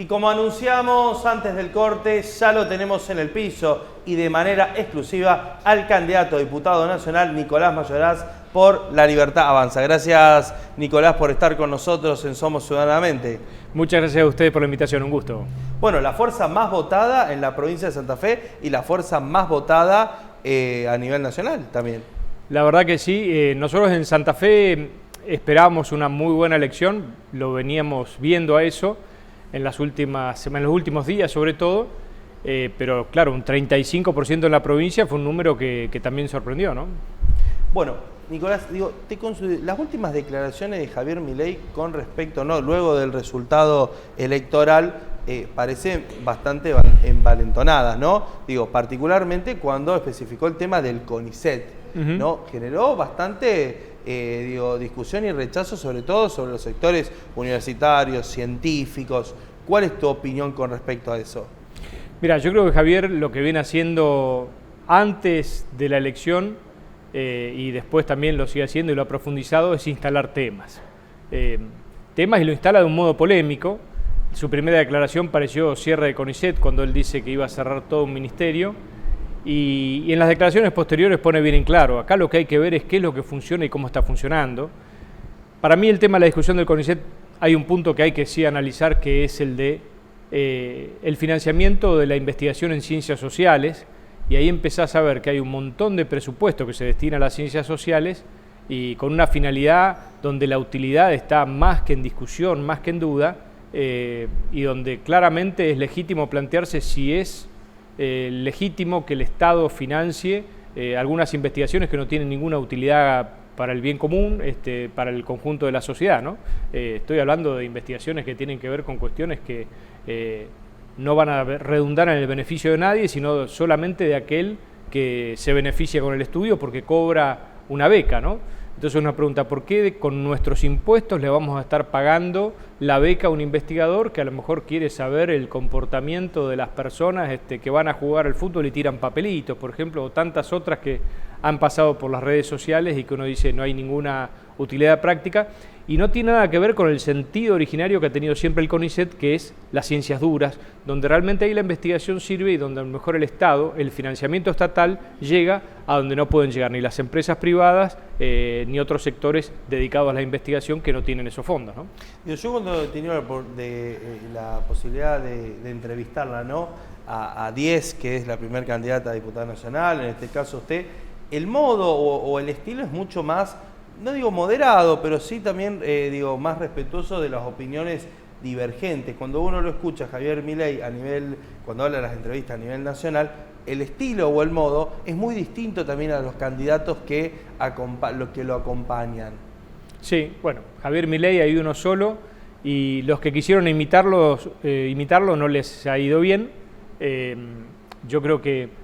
Y como anunciamos antes del corte, ya lo tenemos en el piso y de manera exclusiva al candidato a diputado nacional Nicolás Mayoraz por La Libertad Avanza. Gracias, Nicolás, por estar con nosotros en Somos Ciudadanamente. Muchas gracias a ustedes por la invitación, un gusto. Bueno, la fuerza más votada en la provincia de Santa Fe y la fuerza más votada a nivel nacional también. La verdad que sí, nosotros en Santa Fe esperábamos una muy buena elección, lo veníamos viendo a eso en los últimos días sobre todo, pero claro, un 35% en la provincia fue un número que también sorprendió, ¿no? Bueno, Nicolás, digo, las últimas declaraciones de Javier Milei con respecto, ¿no?, luego del resultado electoral, parecen bastante envalentonadas, ¿no? Digo, particularmente cuando especificó el tema del CONICET, ¿no? Generó bastante discusión y rechazo, sobre todo sobre los sectores universitarios, científicos. ¿Cuál es tu opinión con respecto a eso? Mira, yo creo que Javier lo que viene haciendo antes de la elección y después también lo sigue haciendo y lo ha profundizado es instalar temas. Temas y lo instala de un modo polémico. Su primera declaración pareció cierre de CONICET cuando él dice que iba a cerrar todo un ministerio. Y en las declaraciones posteriores pone bien en claro, acá lo que hay que ver es qué es lo que funciona y cómo está funcionando. Para mí el tema de la discusión del CONICET hay un punto que hay que sí analizar, que es el de el financiamiento de la investigación en ciencias sociales, y ahí empezás a ver que hay un montón de presupuesto que se destina a las ciencias sociales y con una finalidad donde la utilidad está más que en discusión, más que en duda, y donde claramente es legítimo plantearse si es legítimo que el Estado financie algunas investigaciones que no tienen ninguna utilidad para el bien común, para el conjunto de la sociedad, ¿no? Estoy hablando de investigaciones que tienen que ver con cuestiones que no van a redundar en el beneficio de nadie, sino solamente de aquel que se beneficia con el estudio porque cobra una beca, ¿no? Entonces una pregunta, ¿por qué con nuestros impuestos le vamos a estar pagando la beca a un investigador que a lo mejor quiere saber el comportamiento de las personas que van a jugar al fútbol y tiran papelitos, por ejemplo, o tantas otras que han pasado por las redes sociales y que uno dice no hay ninguna utilidad práctica? Y no tiene nada que ver con el sentido originario que ha tenido siempre el CONICET, que es las ciencias duras, donde realmente ahí la investigación sirve y donde a lo mejor el Estado, el financiamiento estatal, llega a donde no pueden llegar ni las empresas privadas ni otros sectores dedicados a la investigación que no tienen esos fondos, ¿no? Yo cuando he tenido la posibilidad de entrevistarla, ¿no?, a Diez, que es la primera candidata a diputada nacional, en este caso usted, el modo o el estilo es mucho más, no digo moderado, pero sí también más respetuoso de las opiniones divergentes. Cuando uno lo escucha a Javier Milei cuando habla de las entrevistas a nivel nacional, el estilo o el modo es muy distinto también a los candidatos que lo acompañan. Sí, bueno, Javier Milei hay uno solo y los que quisieron imitarlo no les ha ido bien. Yo creo que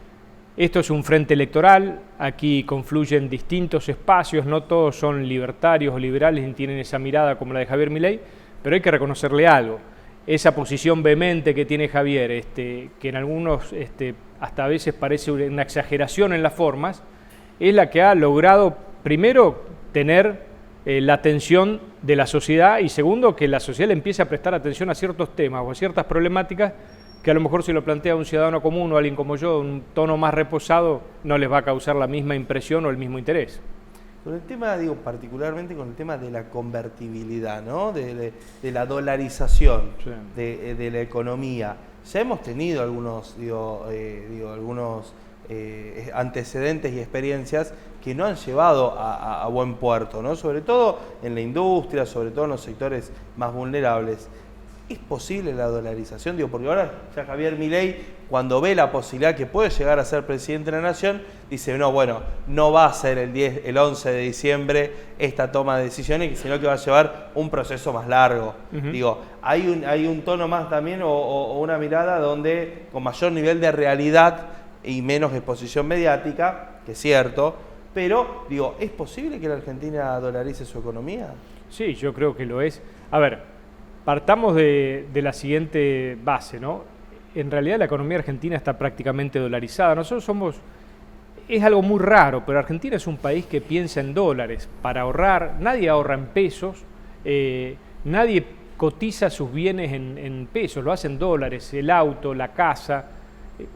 esto es un frente electoral, aquí confluyen distintos espacios, no todos son libertarios o liberales ni tienen esa mirada como la de Javier Milei, pero hay que reconocerle algo. Esa posición vehemente que tiene Javier, que en algunos hasta a veces parece una exageración en las formas, es la que ha logrado, primero, tener la atención de la sociedad y segundo, que la sociedad le empiece a prestar atención a ciertos temas o a ciertas problemáticas que a lo mejor si lo plantea un ciudadano común o alguien como yo, un tono más reposado, no les va a causar la misma impresión o el mismo interés. Con el tema, particularmente con el tema de la convertibilidad, ¿no?, de la dolarización, sí, de la economía. Ya hemos tenido algunos antecedentes y experiencias que no han llevado a buen puerto, ¿no?, sobre todo en la industria, sobre todo en los sectores más vulnerables. ¿Es posible la dolarización? Porque ahora ya Javier Milei, cuando ve la posibilidad que puede llegar a ser presidente de la Nación, dice, no, bueno, no va a ser el 11 de diciembre esta toma de decisiones, sino que va a llevar un proceso más largo. Hay un tono más también o una mirada donde con mayor nivel de realidad y menos exposición mediática, que es cierto, pero, ¿es posible que la Argentina dolarice su economía? Sí, yo creo que lo es. A ver, partamos de la siguiente base, ¿no? En realidad la economía argentina está prácticamente dolarizada. Es algo muy raro, pero Argentina es un país que piensa en dólares para ahorrar. Nadie ahorra en pesos, nadie cotiza sus bienes en pesos, lo hace en dólares, el auto, la casa.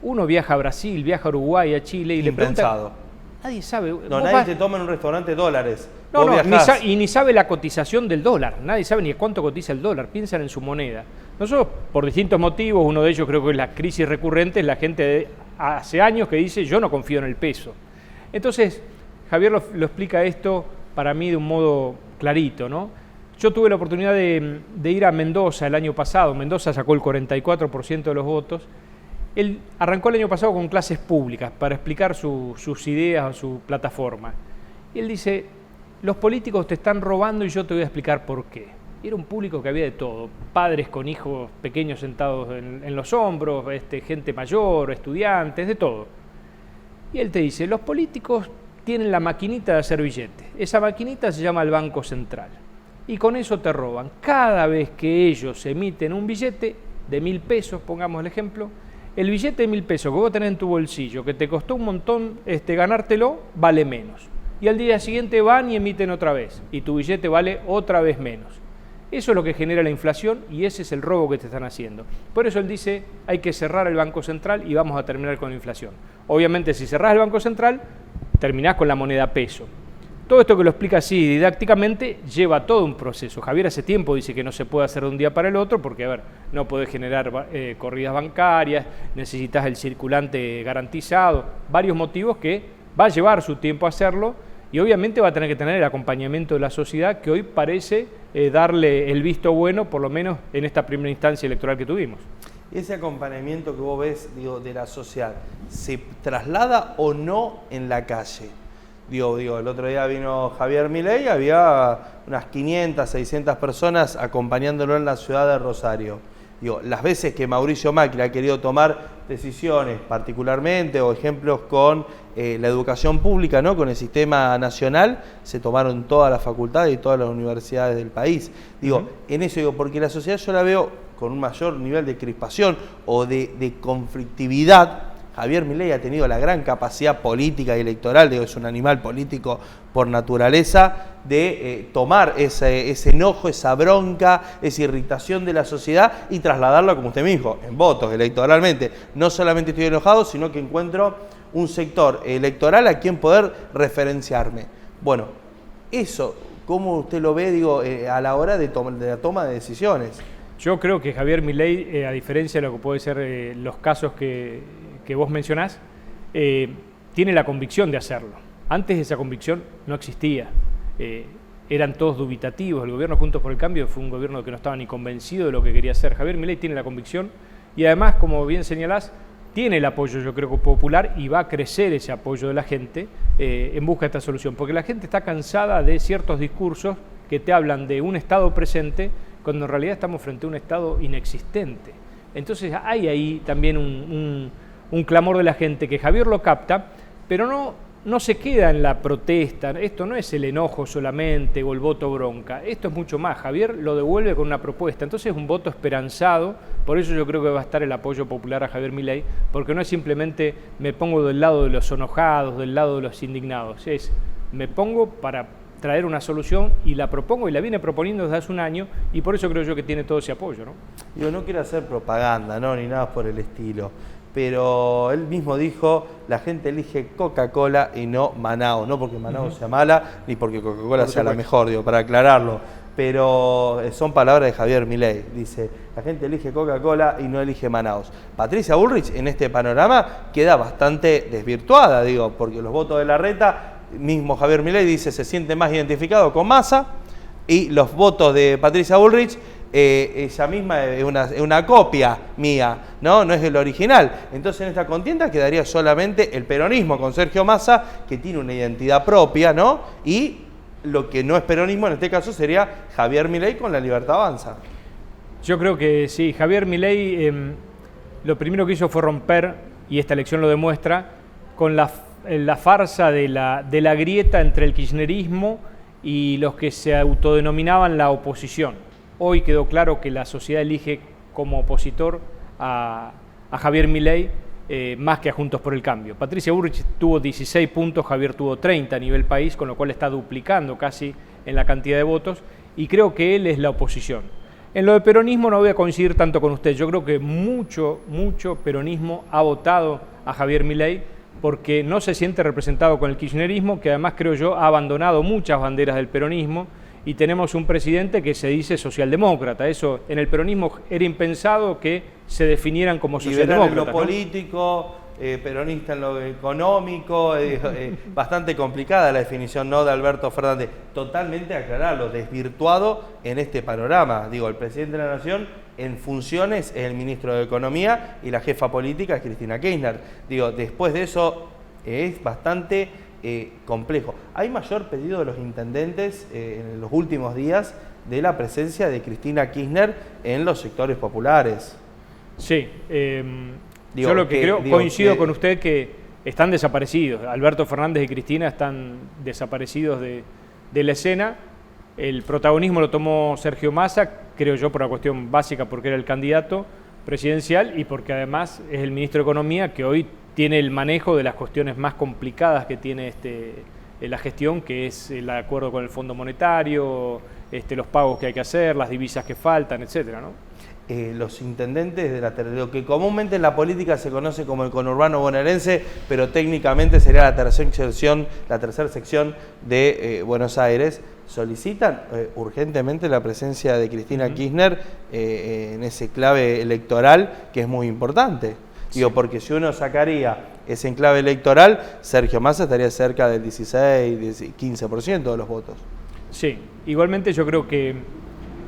Uno viaja a Brasil, viaja a Uruguay, a Chile y le pregunta... Nadie sabe. No, nadie te toma en un restaurante dólares. No, ni sabe la cotización del dólar. Nadie sabe ni cuánto cotiza el dólar. Piensan en su moneda. Nosotros, por distintos motivos, uno de ellos creo que es la crisis recurrente, es la gente hace años que dice yo no confío en el peso. Entonces, Javier lo explica esto para mí de un modo clarito, ¿no? Yo tuve la oportunidad de ir a Mendoza el año pasado. Mendoza sacó el 44% de los votos. Él arrancó el año pasado con clases públicas para explicar sus ideas o su plataforma. Y él dice, los políticos te están robando y yo te voy a explicar por qué. Y era un público que había de todo, padres con hijos pequeños sentados en los hombros, gente mayor, estudiantes, de todo. Y él te dice, los políticos tienen la maquinita de hacer billetes. Esa maquinita se llama el Banco Central. Y con eso te roban. Cada vez que ellos emiten un billete de 1.000 pesos, pongamos el ejemplo, el billete de 1.000 pesos que vos tenés en tu bolsillo, que te costó un montón ganártelo, vale menos. Y al día siguiente van y emiten otra vez, y tu billete vale otra vez menos. Eso es lo que genera la inflación y ese es el robo que te están haciendo. Por eso él dice, hay que cerrar el Banco Central y vamos a terminar con la inflación. Obviamente, si cerrás el Banco Central, terminás con la moneda peso. Todo esto que lo explica así didácticamente lleva todo un proceso. Javier hace tiempo dice que no se puede hacer de un día para el otro porque, a ver, no podés generar corridas bancarias, necesitas el circulante garantizado, varios motivos que va a llevar su tiempo hacerlo y obviamente va a tener que tener el acompañamiento de la sociedad que hoy parece darle el visto bueno, por lo menos en esta primera instancia electoral que tuvimos. Ese acompañamiento que vos ves, de la sociedad, ¿se traslada o no en la calle? Digo, el otro día vino Javier Milei, había unas 500, 600 personas acompañándolo en la ciudad de Rosario. Las veces que Mauricio Macri ha querido tomar decisiones, particularmente, o ejemplos con la educación pública, ¿no? Con el sistema nacional, se tomaron todas las facultades y todas las universidades del país. En eso porque la sociedad yo la veo con un mayor nivel de crispación o de conflictividad. Javier Milei ha tenido la gran capacidad política y electoral, es un animal político por naturaleza, de tomar ese enojo, esa bronca, esa irritación de la sociedad y trasladarla, como usted me dijo, en votos electoralmente. No solamente estoy enojado, sino que encuentro un sector electoral a quien poder referenciarme. Bueno, eso, ¿cómo usted lo ve, a la hora de la toma de decisiones? Yo creo que Javier Milei, a diferencia de lo que puede ser los casos que vos mencionás, tiene la convicción de hacerlo. Antes esa convicción no existía. Eran todos dubitativos. El gobierno Juntos por el Cambio fue un gobierno que no estaba ni convencido de lo que quería hacer. Javier Milei tiene la convicción y además, como bien señalás, tiene el apoyo, yo creo, popular y va a crecer ese apoyo de la gente en busca de esta solución. Porque la gente está cansada de ciertos discursos que te hablan de un Estado presente cuando en realidad estamos frente a un Estado inexistente. Entonces hay ahí también un clamor de la gente que Javier lo capta, pero no se queda en la protesta. Esto no es el enojo solamente o el voto bronca, esto es mucho más. Javier lo devuelve con una propuesta, entonces es un voto esperanzado. Por eso yo creo que va a estar el apoyo popular a Javier Milei, porque no es simplemente me pongo del lado de los enojados, del lado de los indignados, es me pongo para traer una solución y la propongo y la viene proponiendo desde hace un año y por eso creo yo que tiene todo ese apoyo, ¿no? Yo no quiero hacer propaganda, ni nada por el estilo, pero él mismo dijo, la gente elige Coca-Cola y no Manaos, no porque Manaos sea mala, ni porque Coca-Cola sea la mejor, para aclararlo, pero son palabras de Javier Milei, dice, la gente elige Coca-Cola y no elige Manaos. Patricia Bullrich en este panorama queda bastante desvirtuada, porque los votos de Larreta, mismo Javier Milei dice, se siente más identificado con Massa, y los votos de Patricia Bullrich, ella misma es una copia mía, no es el original. Entonces en esta contienda quedaría solamente el peronismo con Sergio Massa, que tiene una identidad propia, y lo que no es peronismo en este caso sería Javier Milei con La Libertad Avanza. Yo creo que sí, Javier Milei lo primero que hizo fue romper, y esta elección lo demuestra, con la farsa de la grieta entre el kirchnerismo y los que se autodenominaban la oposición. Hoy quedó claro que la sociedad elige como opositor a Javier Milei más que a Juntos por el Cambio. Patricia Bullrich tuvo 16 puntos, Javier tuvo 30 a nivel país, con lo cual está duplicando casi en la cantidad de votos, y creo que él es la oposición. En lo de peronismo no voy a coincidir tanto con usted. Yo creo que mucho peronismo ha votado a Javier Milei porque no se siente representado con el kirchnerismo, que además creo yo ha abandonado muchas banderas del peronismo, y tenemos un presidente que se dice socialdemócrata. Eso en el peronismo era impensado que se definieran como socialdemócratas. Liberal en lo político, peronista en lo económico, bastante complicada la definición, ¿no?, de Alberto Fernández. Totalmente aclararlo, desvirtuado en este panorama. Digo, el presidente de la Nación en funciones es el ministro de Economía y la jefa política es Cristina Kirchner. Digo, después de eso es bastante complejo. Hay mayor pedido de los intendentes en los últimos días de la presencia de Cristina Kirchner en los sectores populares. Sí, yo lo que creo, coincido con usted que están desaparecidos. Alberto Fernández y Cristina están desaparecidos de la escena. El protagonismo lo tomó Sergio Massa, creo yo, por una cuestión básica, porque era el candidato presidencial y porque además es el ministro de Economía que hoy tiene el manejo de las cuestiones más complicadas que tiene la gestión, que es el acuerdo con el Fondo Monetario, los pagos que hay que hacer, las divisas que faltan, etcétera, ¿no? Los intendentes de lo que comúnmente en la política se conoce como el conurbano bonaerense, pero técnicamente sería la tercera sección de Buenos Aires, solicitan urgentemente la presencia de Cristina Kirchner en ese clave electoral que es muy importante. Digo, porque si uno sacaría ese enclave electoral, Sergio Massa estaría cerca del 16-15% de los votos. Sí, igualmente yo creo que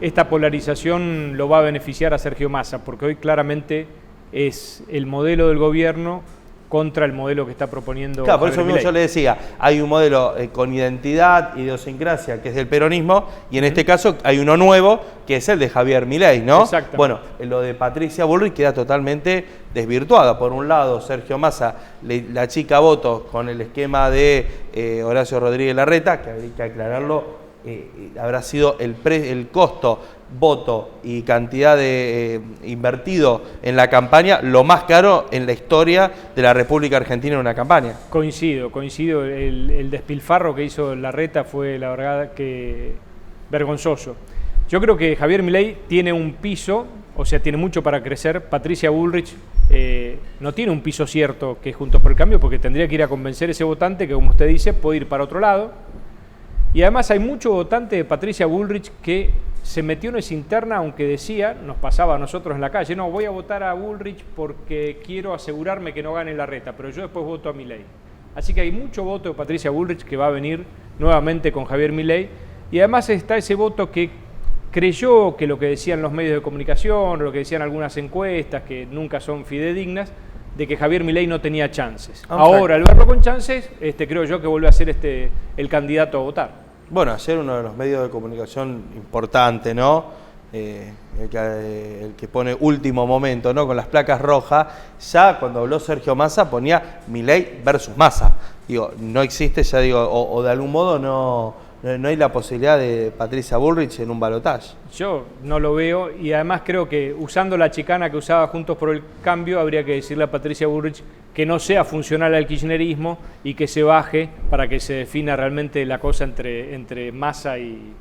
esta polarización lo va a beneficiar a Sergio Massa, porque hoy claramente es el modelo del gobierno contra el modelo que está proponiendo. Claro, por eso mismo yo le decía, hay un modelo con identidad, idiosincrasia, que es del peronismo, y en este caso hay uno nuevo, que es el de Javier Milei, ¿no? Exactamente. Bueno, lo de Patricia Bullrich queda totalmente desvirtuada. Por un lado, Sergio Massa la chica votos con el esquema de Horacio Rodríguez Larreta, que hay que aclararlo, habrá sido el costo, voto y cantidad de invertido en la campaña lo más caro en la historia de la República Argentina en una campaña. Coincido, el despilfarro que hizo Larreta fue la verdad que vergonzoso. Yo creo que Javier Milei tiene un piso, o sea, tiene mucho para crecer. Patricia Bullrich no tiene un piso cierto que es Juntos por el Cambio, porque tendría que ir a convencer a ese votante que, como usted dice, puede ir para otro lado. Y además hay mucho votante de Patricia Bullrich que se metió en esa interna, aunque decía, nos pasaba a nosotros en la calle, no, voy a votar a Bullrich porque quiero asegurarme que no gane Larreta, pero yo después voto a Milei. Así que hay mucho voto de Patricia Bullrich que va a venir nuevamente con Javier Milei. Y además está ese voto que creyó que lo que decían los medios de comunicación, lo que decían algunas encuestas, que nunca son fidedignas, de que Javier Milei no tenía chances. Ahora, al verlo con chances, creo yo que vuelve a ser el candidato a votar. Bueno, ayer uno de los medios de comunicación importante, ¿no? El que pone último momento, ¿no?, con las placas rojas, ya cuando habló Sergio Massa ponía Milei versus Massa. Digo, no existe, ya digo, o de algún modo no hay la posibilidad de Patricia Bullrich en un balotaje. Yo no lo veo, y además creo que usando la chicana que usaba Juntos por el Cambio, habría que decirle a Patricia Bullrich que no sea funcional al kirchnerismo y que se baje para que se defina realmente la cosa entre Massa y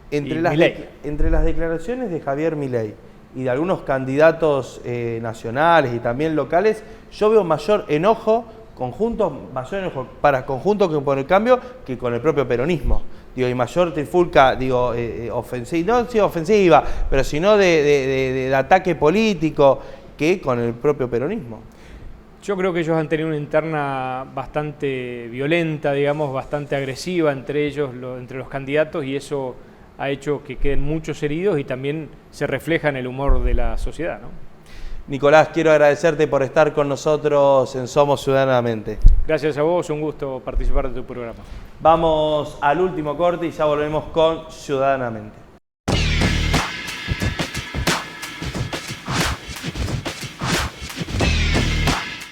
Milei. Entre las declaraciones de Javier Milei y de algunos candidatos nacionales y también locales, yo veo mayor enojo para conjunto que por el cambio que con el propio peronismo. Digo, y mayor trifulca, digo, ofensiva, no sí, ofensiva, pero sino de ataque político que con el propio peronismo. Yo creo que ellos han tenido una interna bastante violenta, digamos, bastante agresiva entre ellos, entre los candidatos, y eso ha hecho que queden muchos heridos y también se refleja en el humor de la sociedad, ¿no? Nicolás, quiero agradecerte por estar con nosotros en Somos Ciudadanamente. Gracias a vos, un gusto participar de tu programa. Vamos al último corte y ya volvemos con Ciudadanamente.